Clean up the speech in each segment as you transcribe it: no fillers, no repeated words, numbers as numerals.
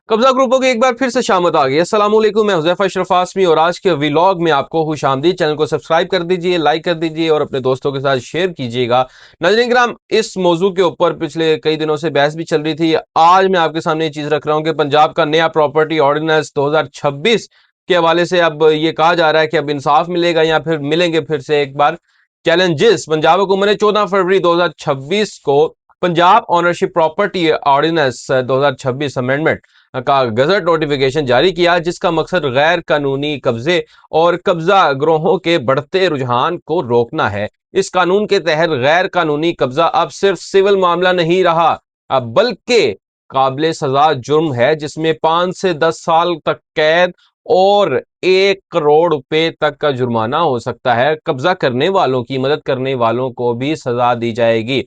कब्जा ग्रुपों की एक बार फिर से शामत आ गई। अस्सलाम वालेकुम, मैं हुज़ैफा अशरफ आसमी और आज के व्लॉग में आपको खुशामदीद। चैनल को सब्सक्राइब कर दीजिए, लाइक कर दीजिए और अपने दोस्तों के साथ शेयर कीजिएगा। नाज़रीन किराम, इस मौजू के ऊपर पिछले कई दिनों से बहस भी चल रही थी। आज मैं आपके सामने ये चीज़ रख रहा हूँ कि पंजाब का नया प्रॉपर्टी ऑर्डिनेंस 2026 के हवाले से अब ये कहा जा रहा है कि अब इंसाफ मिलेगा या फिर मिलेंगे फिर से एक बार चैलेंजेस। पंजाब हुकूमत ने 14 फरवरी 2026 को Punjab ownership property ordinance 2026 amendment का गजट नोटिफिकेशन जारी किया, जिसका मकसद गैर कानूनी कब्जे और कब्जा ग्रोहों के बढ़ते रुझान को रोकना है। इस कानून के तहत गैर कानूनी कब्जा अब सिर्फ सिविल मामला नहीं रहा, अब बल्कि काबिल सजा जुर्म है, जिसमें 5 से 10 साल तक कैद और 1 करोड़ रुपए तक का जुर्माना हो सकता है। कब्जा करने वालों की मदद करने वालों को भी सजा दी जाएगी।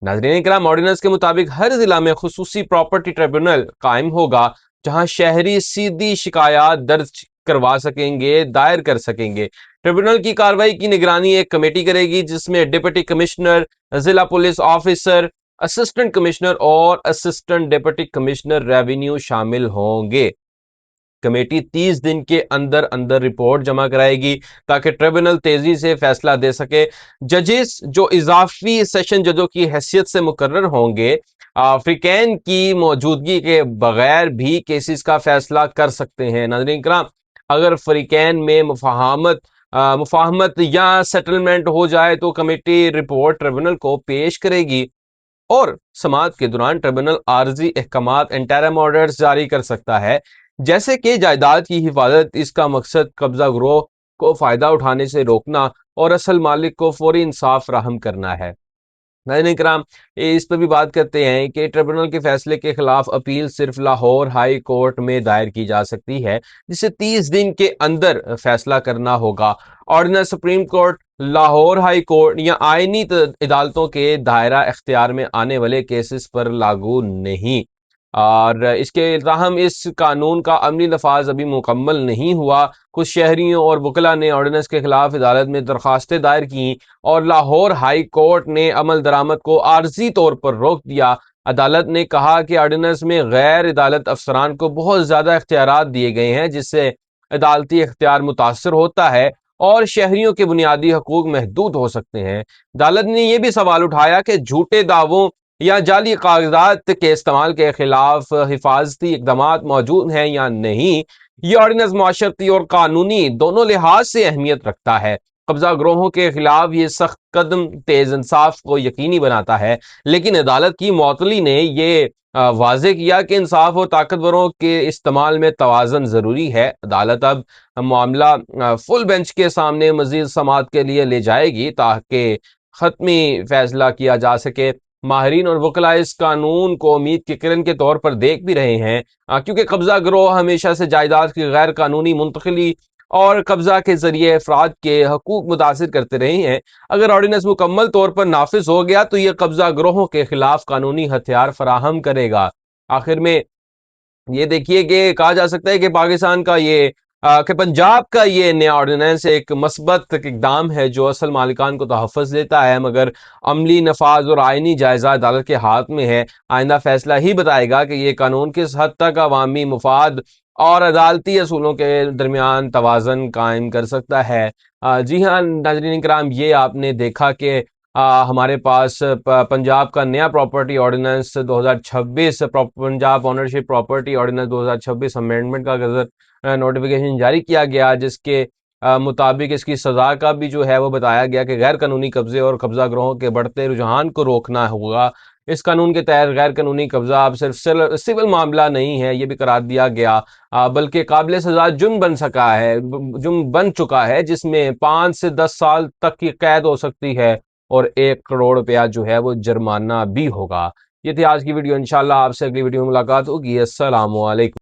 नाज़रीन इकराम, ऑर्डिनेंस के मुताबिक हर जिला में खुसूसी प्रॉपर्टी ट्रिब्यूनल कायम होगा, जहां शहरी सीधी शिकायत दर्ज करवा सकेंगे, दायर कर सकेंगे। ट्रिब्यूनल की कार्रवाई की निगरानी एक कमेटी करेगी, जिसमें डिप्टी कमिश्नर, जिला पुलिस ऑफिसर, असिस्टेंट कमिश्नर और असिस्टेंट डिप्टी कमिश्नर रेवेन्यू शामिल होंगे। कमेटी 30 दिन के अंदर अंदर रिपोर्ट जमा कराएगी ताकि ट्रिब्यूनल तेजी से फैसला दे सके। जजेस जो इजाफी सेशन जजों की हैसियत से मुकर्रर होंगे, अफ्रीकैन की मौजूदगी के बगैर भी केसेस का फैसला कर सकते हैं। नाज़रीन कराम, अगर फ्रीकैन में मुफाहमत या सेटलमेंट हो जाए तो कमेटी रिपोर्ट ट्रिब्यूनल को पेश करेगी और समाअत के दौरान ट्रिब्यूनल आर्जी अहकामात इंटरिम ऑर्डर्स जारी कर सकता है, जैसे कि जायदाद की हिफाजत। इसका मकसद कब्जा ग्रोह को फायदा उठाने से रोकना और असल मालिक को फौरी इंसाफ फराहम करना है। नाज़रीन इकराम, इस पर भी बात करते हैं कि ट्रिब्यूनल के फैसले के खिलाफ अपील सिर्फ लाहौर हाई कोर्ट में दायर की जा सकती है, जिसे 30 दिन के अंदर फैसला करना होगा। Ordinance supreme court, Lahore high court या आईनी अदालतों के दायरा इख्तियार में आने वाले केसेस पर लागू नहीं। और इसके ताहम इस कानून का अमली नफाज अभी मुकम्मल नहीं हुआ। कुछ शहरियों और वकला ने ऑर्डिनेंस के खिलाफ अदालत में दरख्वास्तें दायर की और लाहौर हाई कोर्ट ने अमल दरामद को आर्जी तौर पर रोक दिया। अदालत ने कहा कि ऑर्डिनेंस में गैर अदालत अफसरान को बहुत ज्यादा इख्तियारात दिए गए हैं, जिससे अदालती इख्तियार मुतासर होता है और शहरियों के बुनियादी हकूक महदूद हो सकते हैं। अदालत ने यह भी सवाल उठाया कि झूठे दावों या जाली कागजात के इस्तेमाल के खिलाफ हिफाजती इकदाम मौजूद हैं या नहीं। ये ऑर्डिनेंस माशरती और कानूनी दोनों लिहाज से अहमियत रखता है। कब्जा ग्रोहों के खिलाफ ये सख्त कदम तेज इंसाफ को यकीनी बनाता है, लेकिन अदालत की मौतली ने यह वाजे किया कि इंसाफ और ताकतवरों के इस्तेमाल में तवाज़न जरूरी है। अदालत अब मामला फुल बेंच के सामने मजीद समाअत के लिए ले जाएगी ताकि खत्मी फैसला किया जा सके। माहरीन और वकला इस कानून को उम्मीद की किरण के तौर पर देख भी रहे हैं, क्योंकि कब्जा गिरोह हमेशा से जायदाद की गैर कानूनी मुंतकिली और कब्जा के जरिए अफराद के हकूक मुतासिर करते रहे हैं। अगर ऑर्डिनेंस मुकम्मल तौर पर नाफिज हो गया तो यह कब्जा गिरोहों के खिलाफ कानूनी हथियार फराहम करेगा। आखिर में ये देखिए कि कहा जा सकता है कि पाकिस्तान का ये कि पंजाब का ये नया ऑर्डिनेंस एक मस्बत इकदाम है जो असल मालिकान को तहफ़्फ़ुज़ देता है, मगर अमली नफाज और आइनी जायजा अदालत के हाथ में है। आइंदा फैसला ही बताएगा कि ये कानून किस हद तक अवामी मुफाद और अदालती असूलों के दरमियान तवाज़न कायम कर सकता है। जी हाँ नाज़रीन कराम, ये आपने देखा कि हमारे पास पंजाब का नया property ordinance 2026, Punjab ownership property ordinance 2026 amendment का गजट नोटिफिकेशन जारी किया गया, जिसके मुताबिक इसकी सजा का भी जो है वो बताया गया कि गैर कानूनी कब्जे और कब्जा ग्रोहों के बढ़ते रुझान को रोकना होगा। इस कानून के तहत गैर कानूनी कब्जा अब सिर्फ सिविल मामला नहीं है, ये भी करार दिया गया, बल्कि काबिल सजा जुर्म बन चुका है, जिसमें 5 से 10 साल तक की कैद हो सकती है और 1 करोड़ रुपया जो है वो जुर्माना भी होगा। ये थी आज की वीडियो। इंशाल्लाह आपसे अगली वीडियो में मुलाकात होगी। अस्सलाम वालेकुम।